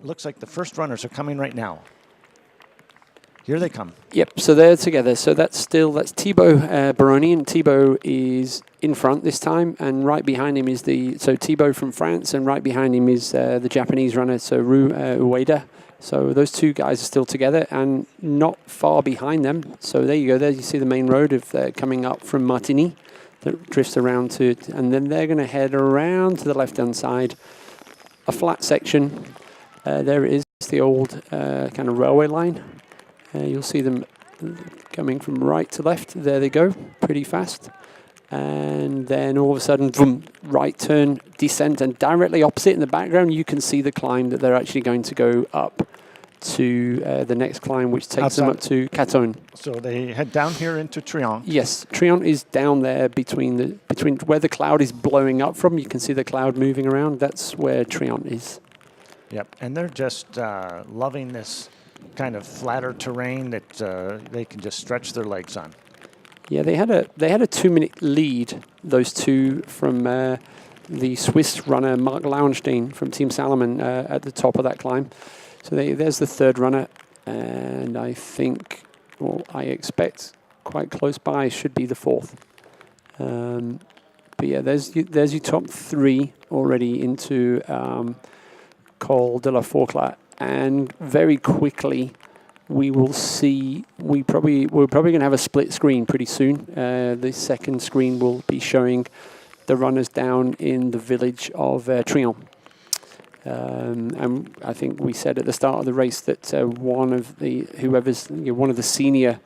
looks like the first runners are coming right now. Here they come. Yep, so they're together. So that's Thibaut Baroni, and Thibaut is in front this time, and right behind him is Thibaut from France, and right behind him is the Japanese runner, so Ru Ueda. So those two guys are still together and not far behind them. So there you go. There you see the main road of coming up from Martigny that drifts around to, and then they're going to head around to the left-hand side, a flat section. There it is, the old kind of railway line. You'll see them coming from right to left. There they go, pretty fast. And then all of a sudden, boom, right turn, descent, and directly opposite in the background, you can see the climb that they're actually going to go up to the next climb, which takes them up to Catone. So they head down here into Triant. Yes, Triant is down there between where the cloud is blowing up from. You can see the cloud moving around. That's where Triant is. Yep, and they're just loving this kind of flatter terrain that they can just stretch their legs on. Yeah, they had a 2-minute lead, those two, from the Swiss runner Mark Lauenstein from Team Salomon at the top of that climb. So there's the third runner, and I think, well, I expect quite close by should be the fourth. But yeah, there's your top three already into Col de la Forclaz. And very quickly, we will see. We're probably going to have a split screen pretty soon. The second screen will be showing the runners down in the village of Triant. And I think we said at the start of the race that one of the senior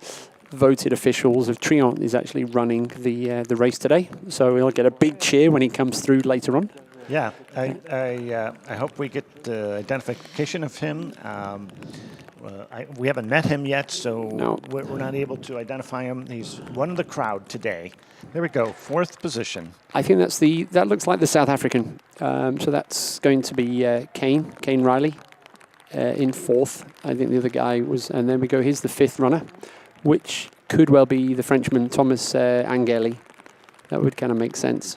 voted officials of Triant is actually running the race today. So he'll get a big cheer when he comes through later on. Yeah, I hope we get the identification of him. We haven't met him yet, so no. We're not able to identify him. He's one of the crowd today. There we go, fourth position. I think that looks like the South African. So that's going to be Kane Riley in fourth. I think the other guy was, and then we go. Here's the fifth runner, which could well be the Frenchman Thomas Angeli. That would kind of make sense.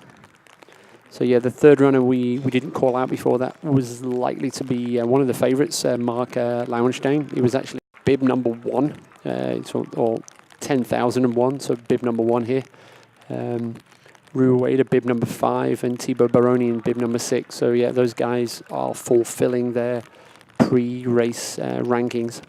So yeah, the third runner we didn't call out before, that was likely to be one of the favourites, Mark Lauenstein. He was actually bib number 1, or 10,001, so bib number 1 here. Ru Ueda, bib number 5, and Thibaut Baroni in bib number 6. So yeah, those guys are fulfilling their pre-race rankings.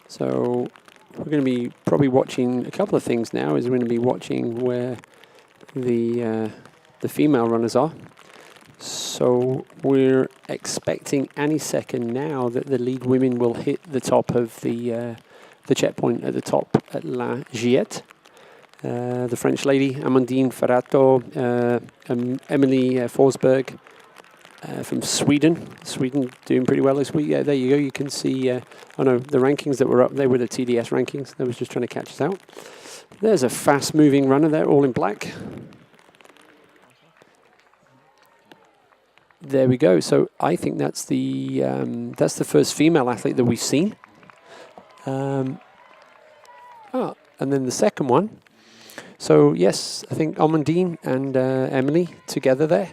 So we're going to be probably watching a couple of things now. We're going to be watching where the female runners are. So we're expecting any second now that the lead women will hit the top of the checkpoint at the top at La Giette. The French lady, Amandine Ferrato, Emily Forsberg from Sweden. Sweden doing pretty well this week. Yeah, there you go. You can see, the rankings that were up, they were the TDS rankings. They was just trying to catch us out. There's a fast-moving runner there, all in black. There we go. So I think that's the first female athlete that we've seen. And then the second one. So yes, I think Amandine and Emily together there.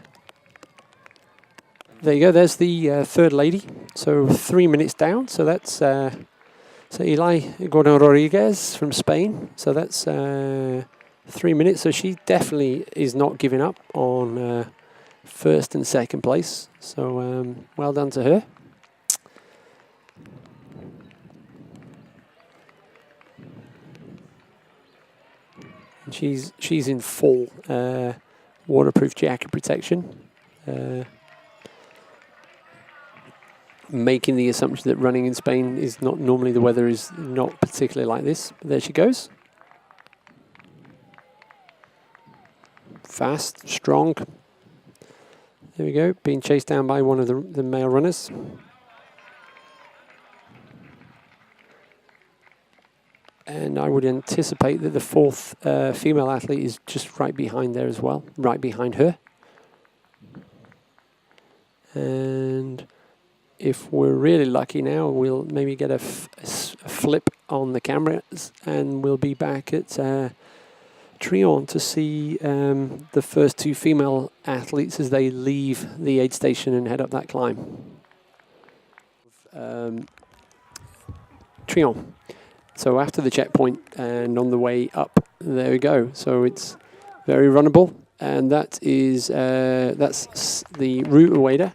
There you go. There's the third lady. So 3 minutes down. So that's so Eli Gordon Rodriguez from Spain. So that's 3 minutes. So she definitely is not giving up on first and second place. So well done to her. And she's in full waterproof jacket protection. Making the assumption that running in Spain is not normally, the weather is not particularly like this. But there she goes. Fast, strong. There we go, being chased down by one of the male runners. And I would anticipate that the fourth female athlete is just right behind there as well, right behind her. And if we're really lucky now, we'll maybe get a flip on the cameras, and we'll be back at Trion to see the first 2 female athletes as they leave the aid station and head up that climb. Trion. So after the checkpoint and on the way up, there we go. So it's very runnable, and that is that's the route Ueda.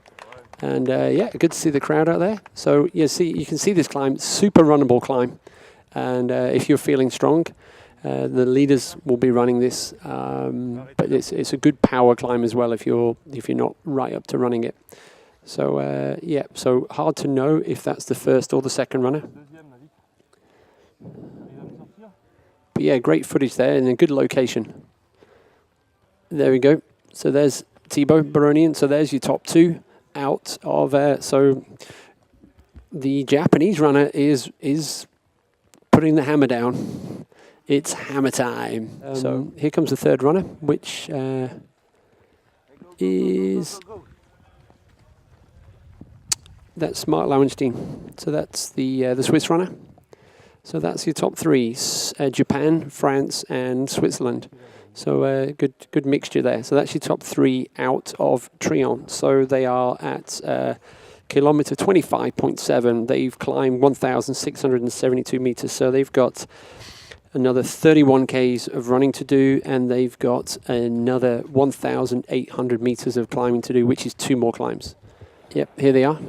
And yeah, good to see the crowd out there. So you can see this climb, super runnable climb. And if you're feeling strong, the leaders will be running this. But it's a good power climb as well if you're not right up to running it. So yeah, so hard to know if that's the first or the second runner. But yeah, great footage there and a good location. There we go. So there's Thibaut Baronian. So there's your top 2 out of. So the Japanese runner is putting the hammer down. It's hammer time. So here comes the third runner, which is that's Mark Lauenstein. So that's the Swiss runner. So that's your top 3: Japan, France, and Switzerland. So good mixture there. So that's your top 3 out of Trion. So they are at kilometer 25.7. They've climbed 1,672 meters. So they've got another 31 Ks of running to do, and they've got another 1,800 meters of climbing to do, which is 2 more climbs. Yep, here they are.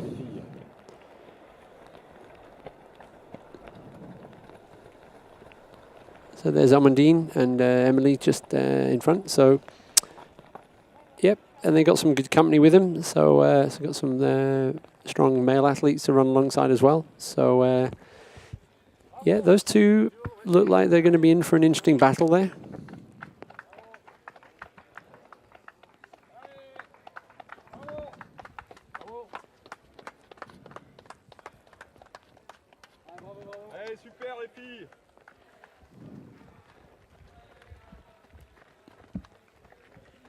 So there's Amandine and Emily just in front. So, yep, and they got some good company with them. So, so got some strong male athletes to run alongside as well. So, yeah, those 2 look like they're going to be in for an interesting battle there.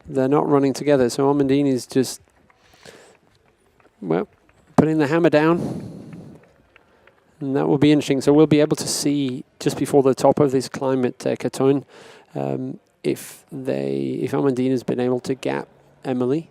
They're not running together, so Amandine is just, well, putting the hammer down. And that will be interesting. So we'll be able to see just before the top of this climb at Caton if Amandine has been able to gap Emily.